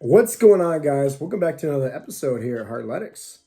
What's going on, guys? Welcome back to another episode here at Heartletics.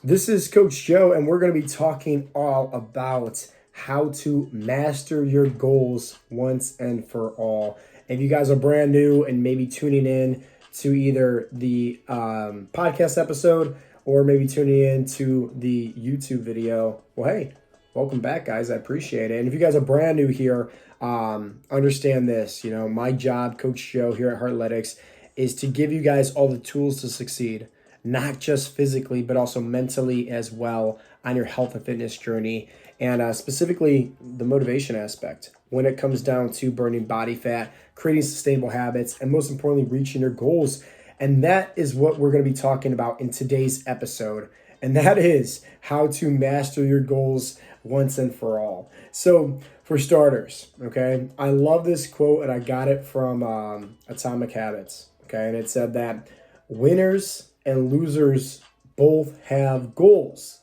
This is Coach Joe, and we're going to be talking all about how to master your goals once and for all. If you guys are brand new and maybe tuning in to either the podcast episode or maybe tuning in to the YouTube video, well, hey, welcome back, guys. I appreciate it. And if you guys are brand new here, understand this. My job, Coach Joe here at Heartletics, is to give you guys all the tools to succeed, not just physically, but also mentally as well on your health and fitness journey, and specifically the motivation aspect when it comes down to burning body fat, creating sustainable habits, and most importantly, reaching your goals. And that is what we're going to be talking about in today's episode. And that is how to master your goals once and for all. So for starters, okay, I love this quote, and I got it from Atomic Habits. Okay, and it said that winners and losers both have goals,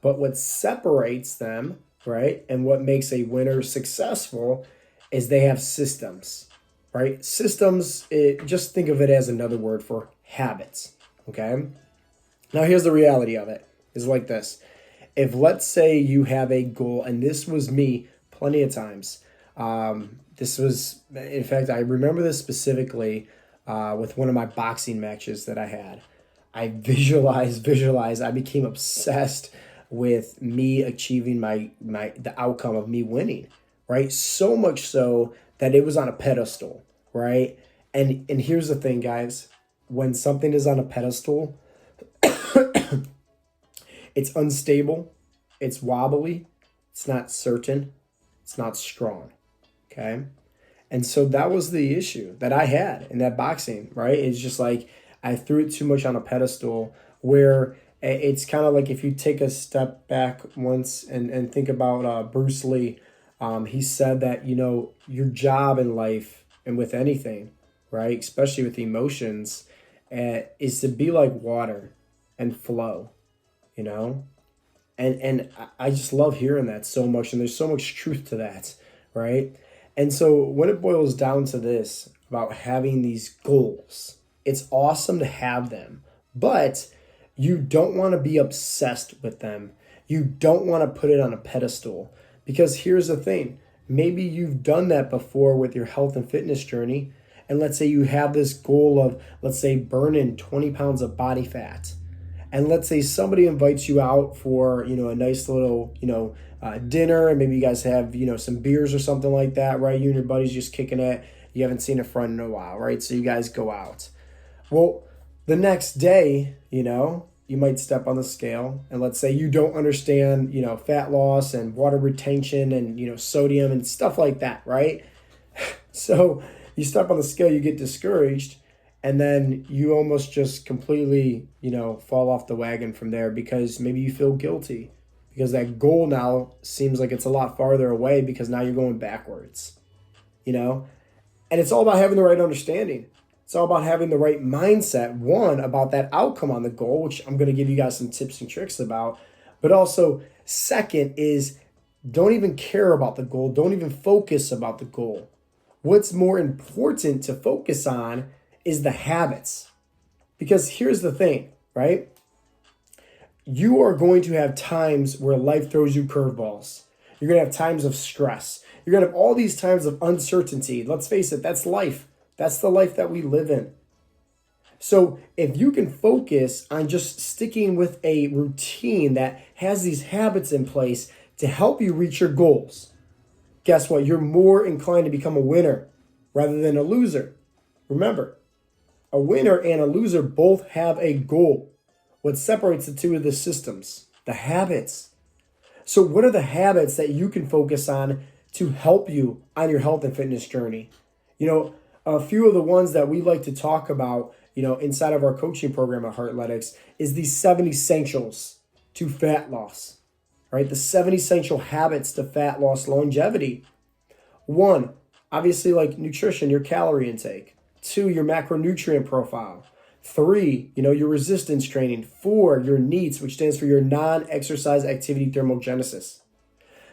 but what separates them, right, and what makes a winner successful is they have systems, right? Systems, just think of it as another word for habits, okay? Now, here's the reality of it. It's like this. If, let's say, you have a goal, and this was me plenty of times. This was, in fact, I remember this specifically with one of my boxing matches that I had. I visualized. I became obsessed with me achieving the outcome of me winning, right? So much so that it was on a pedestal, right? And here's the thing, guys. When something is on a pedestal, it's unstable, it's wobbly, it's not certain, it's not strong, okay? And so that was the issue that I had in that boxing, right? It's just like I threw it too much on a pedestal where it's kind of like if you take a step back once and think about Bruce Lee, he said that, your job in life and with anything, right, especially with emotions, is to be like water and flow, And I just love hearing that so much, and there's so much truth to that, right? And so when it boils down to this, about having these goals, it's awesome to have them, but you don't want to be obsessed with them. You don't want to put it on a pedestal, because here's the thing. Maybe you've done that before with your health and fitness journey. And let's say you have this goal of, let's say, burning 20 pounds of body fat. And let's say somebody invites you out for, a nice little, dinner, and maybe you guys have, some beers or something like that, right? You and your buddies just kicking it. You haven't seen a friend in a while, right? So you guys go out. Well, the next day, you might step on the scale, and let's say you don't understand, fat loss and water retention and, sodium and stuff like that, right? So you step on the scale, you get discouraged, and then you almost just completely, fall off the wagon from there because maybe you feel guilty because that goal now seems like it's a lot farther away because now you're going backwards, And it's all about having the right understanding. It's all about having the right mindset, one, about that outcome on the goal, which I'm going to give you guys some tips and tricks about. But also, second is don't even care about the goal. Don't even focus about the goal. What's more important to focus on is the habits. Because here's the thing, right? You are going to have times where life throws you curveballs. You're going to have times of stress. You're going to have all these times of uncertainty. Let's face it, that's life. That's the life that we live in. So if you can focus on just sticking with a routine that has these habits in place to help you reach your goals, guess what? You're more inclined to become a winner rather than a loser. Remember, a winner and a loser both have a goal. What separates the two are the systems, the habits. So what are the habits that you can focus on to help you on your health and fitness journey? A few of the ones that we like to talk about, inside of our coaching program at Heartletics is these 7 essentials to fat loss, right? The 7 essential habits to fat loss longevity. 1, obviously like nutrition, your calorie intake. 2, your macronutrient profile. 3, your resistance training. 4, your NEATs, which stands for your non-exercise activity thermogenesis.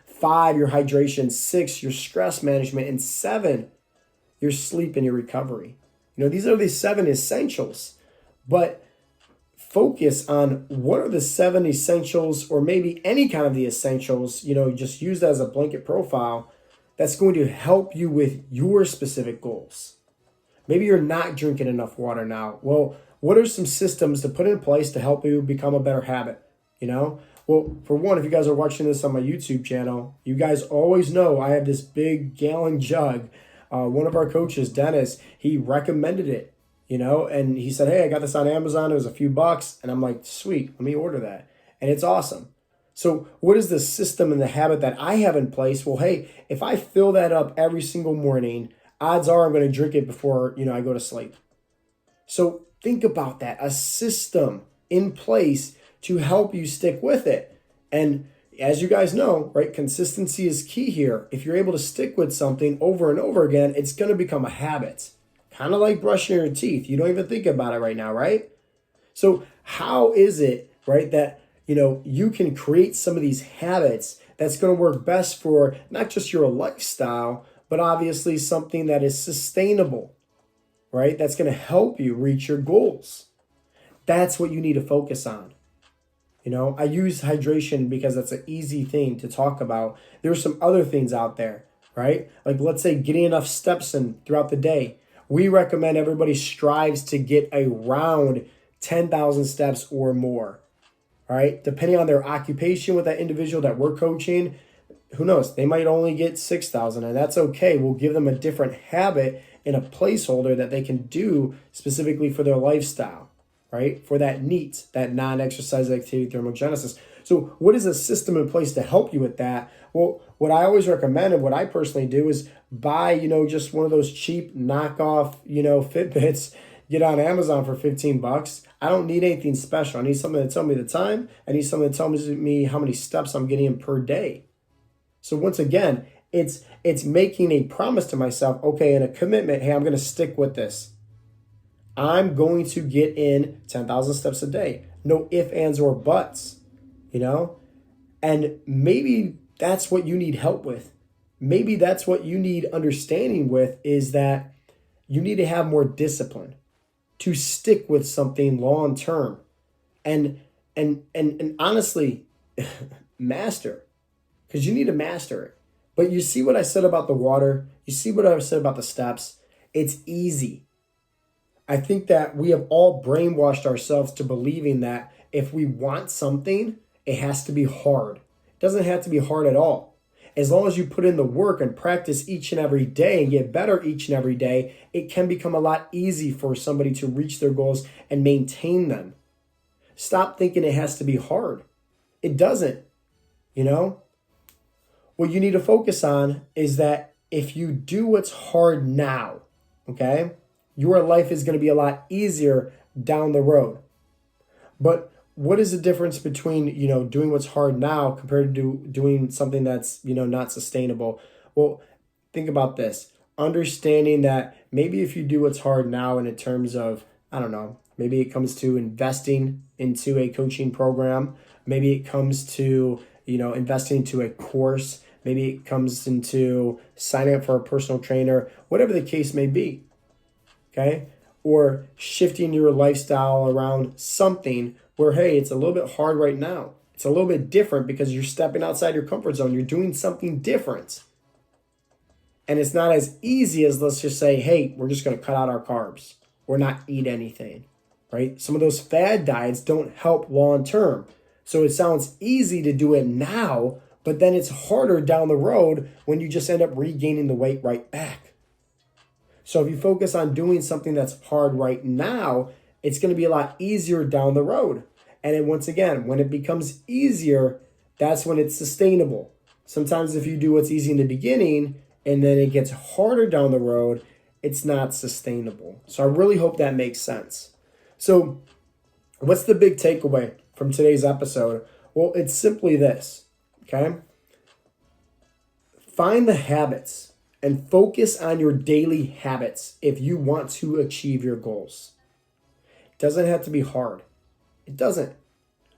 5, your hydration. 6, your stress management. And 7, your sleep and your recovery. These are the 7 essentials, but focus on what are the 7 essentials, or maybe any kind of the essentials, just use that as a blanket profile that's going to help you with your specific goals. Maybe you're not drinking enough water now. Well, what are some systems to put in place to help you become a better habit? Well, for one, if you guys are watching this on my YouTube channel, you guys always know I have this big gallon jug. One of our coaches, Dennis, he recommended it, and he said, hey, I got this on Amazon. It was a few bucks. And I'm like, sweet, let me order that. And it's awesome. So what is the system and the habit that I have in place? Well, hey, if I fill that up every single morning, odds are I'm going to drink it before, I go to sleep. So think about that, a system in place to help you stick with it. And as you guys know, right, consistency is key here. If you're able to stick with something over and over again, it's going to become a habit. Kind of like brushing your teeth. You don't even think about it right now, right? So how is it, right, that you can create some of these habits that's going to work best for not just your lifestyle, but obviously something that is sustainable, right? That's going to help you reach your goals. That's what you need to focus on. I use hydration because that's an easy thing to talk about. There's some other things out there, right? Like, let's say getting enough steps in throughout the day. We recommend everybody strives to get around 10,000 steps or more. All right, depending on their occupation with that individual that we're coaching, who knows? They might only get 6,000, and that's okay. We'll give them a different habit and a placeholder that they can do specifically for their lifestyle, right? For that NEAT, that non-exercise activity thermogenesis. So what is a system in place to help you with that? Well, what I always recommend and what I personally do is buy, just one of those cheap knockoff, FitBits. Get on Amazon for $15. I don't need anything special. I need something to tell me the time. I need something to tell me how many steps I'm getting in per day. So once again, it's making a promise to myself, okay, and a commitment, hey, I'm going to stick with this. I'm going to get in 10,000 steps a day. No ifs, ands, or buts, And maybe that's what you need help with. Maybe that's what you need understanding with, is that you need to have more discipline to stick with something long term, and honestly, master, because you need to master it. But you see what I said about the water, you see what I said about the steps. It's easy. I think that we have all brainwashed ourselves to believing that if we want something, it has to be hard. It doesn't have to be hard at all. As long as you put in the work and practice each and every day and get better each and every day, it can become a lot easy for somebody to reach their goals and maintain them. Stop thinking it has to be hard. It doesn't, What you need to focus on is that if you do what's hard now, okay, your life is going to be a lot easier down the road. But what is the difference between, doing what's hard now compared to doing something that's, not sustainable? Well, think about this. Understanding that maybe if you do what's hard now, and in terms of, I don't know, maybe it comes to investing into a coaching program. Maybe it comes to, investing into a course. Maybe it comes into signing up for a personal trainer, whatever the case may be. Okay? Or shifting your lifestyle around something where, hey, it's a little bit hard right now. It's a little bit different because you're stepping outside your comfort zone. You're doing something different. And it's not as easy as, let's just say, hey, we're just going to cut out our carbs or not eat anything, right? Some of those fad diets don't help long term. So it sounds easy to do it now, but then it's harder down the road when you just end up regaining the weight right back. So if you focus on doing something that's hard right now, it's going to be a lot easier down the road. And then once again, when it becomes easier, that's when it's sustainable. Sometimes if you do what's easy in the beginning and then it gets harder down the road, it's not sustainable. So I really hope that makes sense. So what's the big takeaway from today's episode? Well, it's simply this, okay? Find the habits and focus on your daily habits if you want to achieve your goals. It doesn't have to be hard. It doesn't.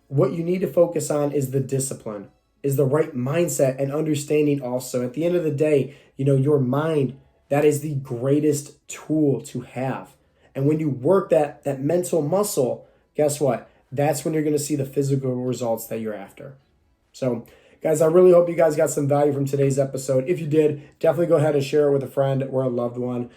What you need to focus on is the discipline, is the right mindset and understanding also. At the end of the day, your mind, that is the greatest tool to have. And when you work that mental muscle, guess what? That's when you're going to see the physical results that you're after. So, guys, I really hope you guys got some value from today's episode. If you did, definitely go ahead and share it with a friend or a loved one.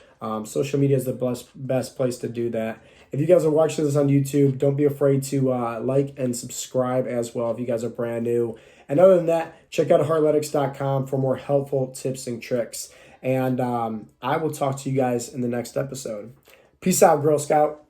Social media is the best place to do that. If you guys are watching this on YouTube, don't be afraid to like and subscribe as well if you guys are brand new. And other than that, check out Heartletics.com for more helpful tips and tricks. And I will talk to you guys in the next episode. Peace out, Girl Scout.